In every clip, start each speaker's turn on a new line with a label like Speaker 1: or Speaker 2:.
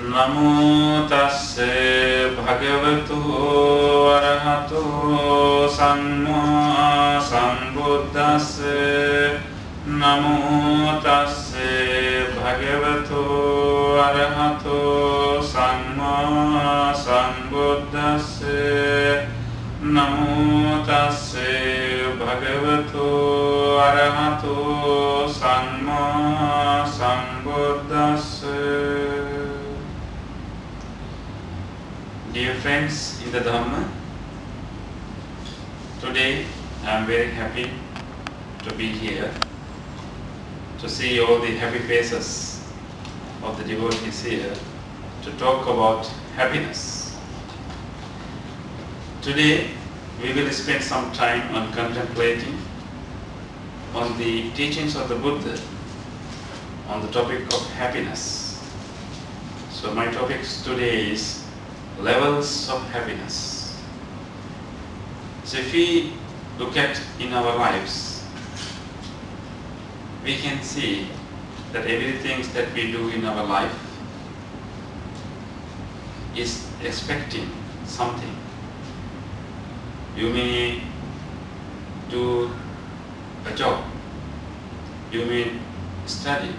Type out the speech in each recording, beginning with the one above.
Speaker 1: Namo tasse bhagavato arahato samma sambuddhasse. Namo tasse bhagavato arahato samma sambuddhasse. Namo tasse bhagavato arahato samma sambuddhasse. Dear friends in the Dhamma, today I am very happy to be here, to see all the happy faces of the devotees here, to talk about happiness. Today we will spend some time on contemplating on the teachings of the Buddha on the topic of happiness. So my topic today is levels of happiness. So if we look at in our lives, we can see that everything that we do in our life is expecting something. You may do a job, you may study,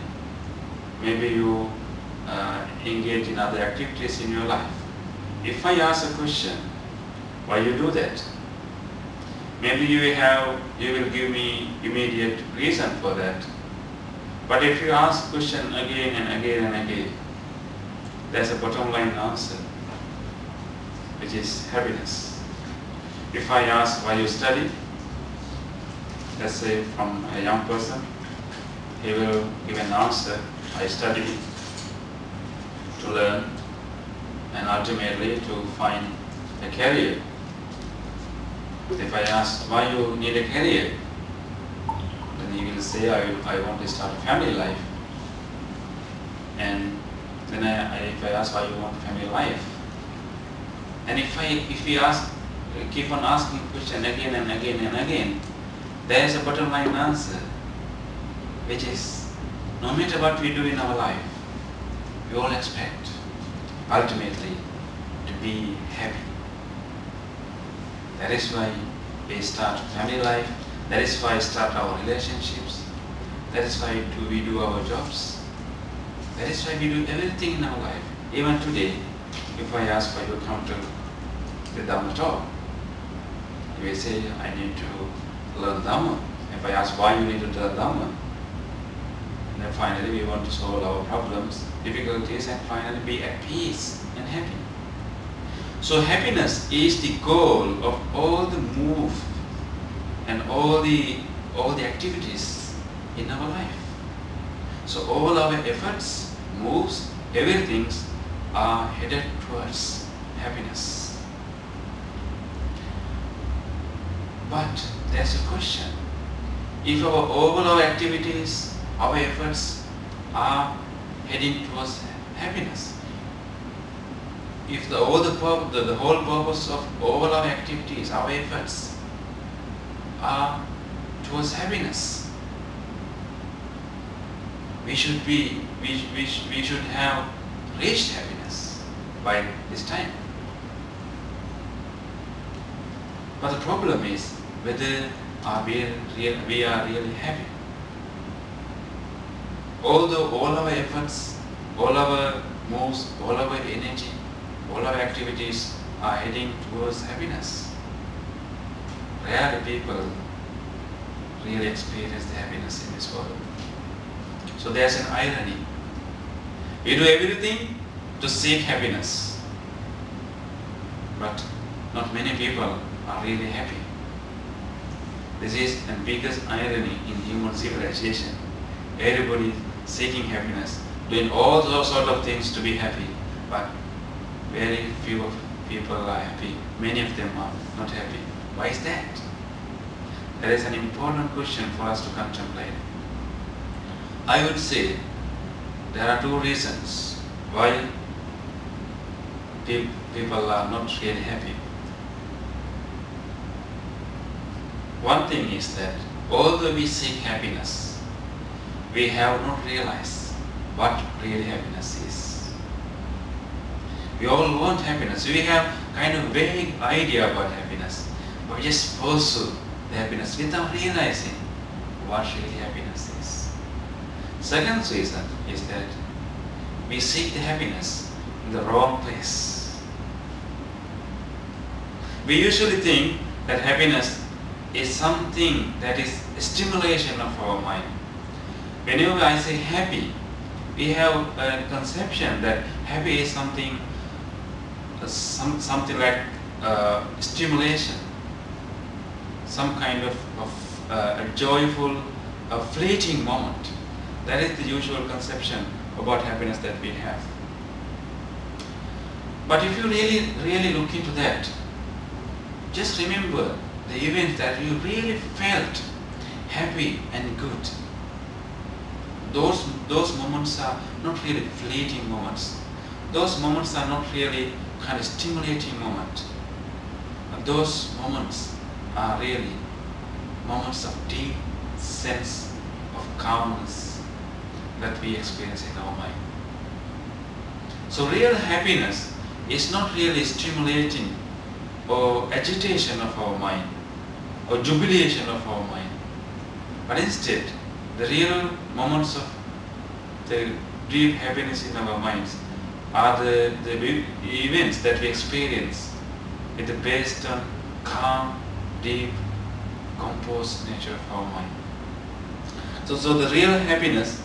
Speaker 1: maybe you engage in other activities in your life. If I ask a question, why you do that? Maybe you will give me immediate reason for that. But if you ask question again and again and again, there's a bottom line answer, which is happiness. If I ask why you study, let's say from a young person, he will give an answer, I study to learn and ultimately to find a career. If I ask why you need a career, then he will say I want to start a family life. And then if I ask why you want a family life, and if we keep on asking question again and again and again, there is a bottom line answer, which is no matter what we do in our life, we all expect ultimately to be happy. That is why we start family life, that is why we start our relationships, that is why we do our jobs, that is why we do everything in our life. Even today, if I ask why you come to the Dhamma talk, you will say, I need to learn Dhamma. If I ask why you need to learn Dhamma, and then finally we want to solve our problems, difficulties, and finally be at peace and happy. So happiness is the goal of all the move and all the activities in our life. So all our efforts, moves, everything are headed towards happiness. But there's a question. If all our activities, our efforts are heading towards happiness, if the whole purpose of all our activities, our efforts are towards happiness, we should have reached happiness by this time. But the problem is whether we are really happy. Although all our efforts, all our moves, all our energy, all our activities are heading towards happiness, rarely people really experience the happiness in this world. So there's an irony. We do everything to seek happiness, but not many people are really happy. This is the biggest irony in human civilization. Everybody is seeking happiness, doing all those sort of things to be happy, but very few people are happy. Many of them are not happy. Why is that? That is an important question for us to contemplate. I would say there are two reasons why people are not really happy. One thing is that although we seek happiness, we have not realized what really happiness is. We all want happiness. We have kind of vague idea about happiness. But we just pursue the happiness without realizing what really happiness is. Second reason is that we seek the happiness in the wrong place. We usually think that happiness is something that is a stimulation of our mind. Whenever I say happy, we have a conception that happy is something like stimulation, some kind of a joyful, fleeting moment. That is the usual conception about happiness that we have. But if you really look into that, just remember the events that you really felt happy and good. Those moments are not really fleeting moments. Those moments are not really kind of stimulating moments. Those moments are really moments of deep sense of calmness that we experience in our mind. So real happiness is not really stimulating or agitation of our mind or jubilation of our mind, but instead the real moments of the deep happiness in our minds are the events that we experience with the based on calm, deep, composed nature of our mind. So the real happiness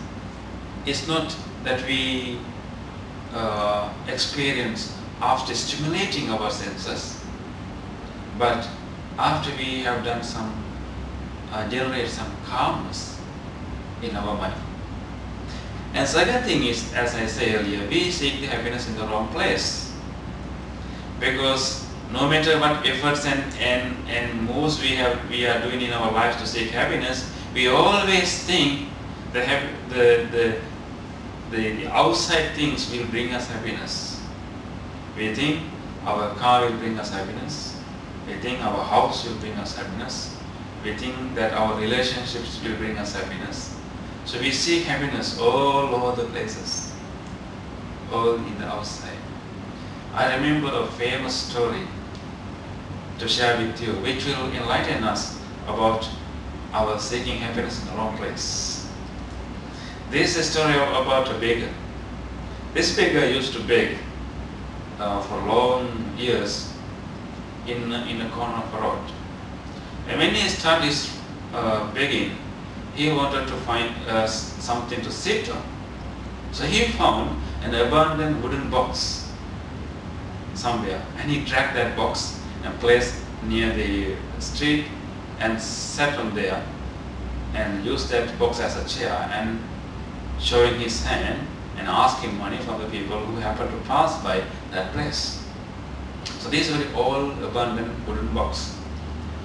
Speaker 1: is not that we experience after stimulating our senses, but after we have done some generate some calmness in our mind. And second thing is, as I said earlier, we seek the happiness in the wrong place, because no matter what efforts and moves we are doing in our lives to seek happiness, we always think the outside things will bring us happiness. We think our car will bring us happiness. We think our house will bring us happiness. We think that our relationships will bring us happiness. So we seek happiness all over the places, all in the outside. I remember a famous story to share with you, which will enlighten us about our seeking happiness in the wrong place. This is a story about a beggar. This beggar used to beg for long years in a corner of a road. And when he started begging, he wanted to find something to sit on. So he found an abandoned wooden box somewhere, and he dragged that box and placed near the street and sat on there and used that box as a chair, and showing his hand and asking money from the people who happened to pass by that place. So this was all abandoned wooden box.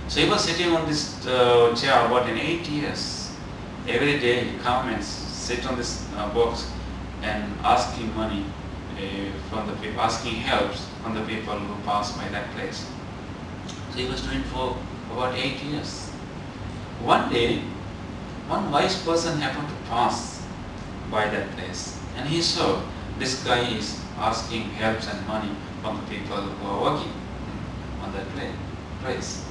Speaker 1: So he was sitting on this chair about 8 years. Every day he come and sit on this box and asking money from the people, asking helps from the people who pass by that place. So he was doing for about 8 years. One day, one wise person happened to pass by that place, and he saw this guy is asking helps and money from the people who are working on that place.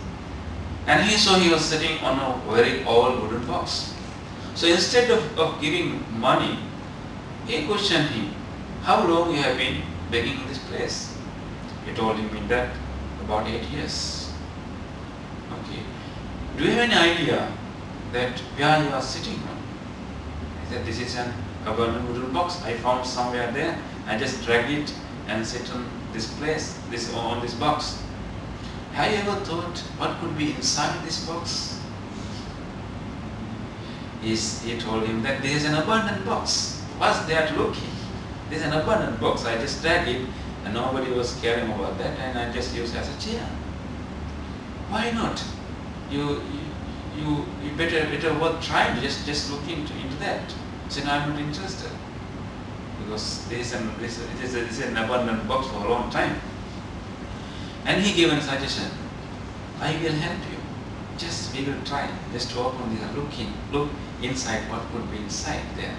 Speaker 1: And he saw he was sitting on a very old wooden box. So instead of giving money, he questioned him, how long you have been begging in this place? He told him in that about 8 years. Okay. Do you have any idea that where you are sitting on? He said, this is an abandoned wooden box. I found somewhere there. I just dragged it and sit on this place, on this box. Have you ever thought what could be inside this box? He told him that there is an abandoned box. What's there to look in? There is an abandoned box. I just dragged it and nobody was caring about that, and I just used it as a chair. Why not? You better worth trying to just look into that. So now I'm not interested, because this is an abandoned box for a long time. And he gave a suggestion. I will help you. We will try just to open this, look inside what could be inside there.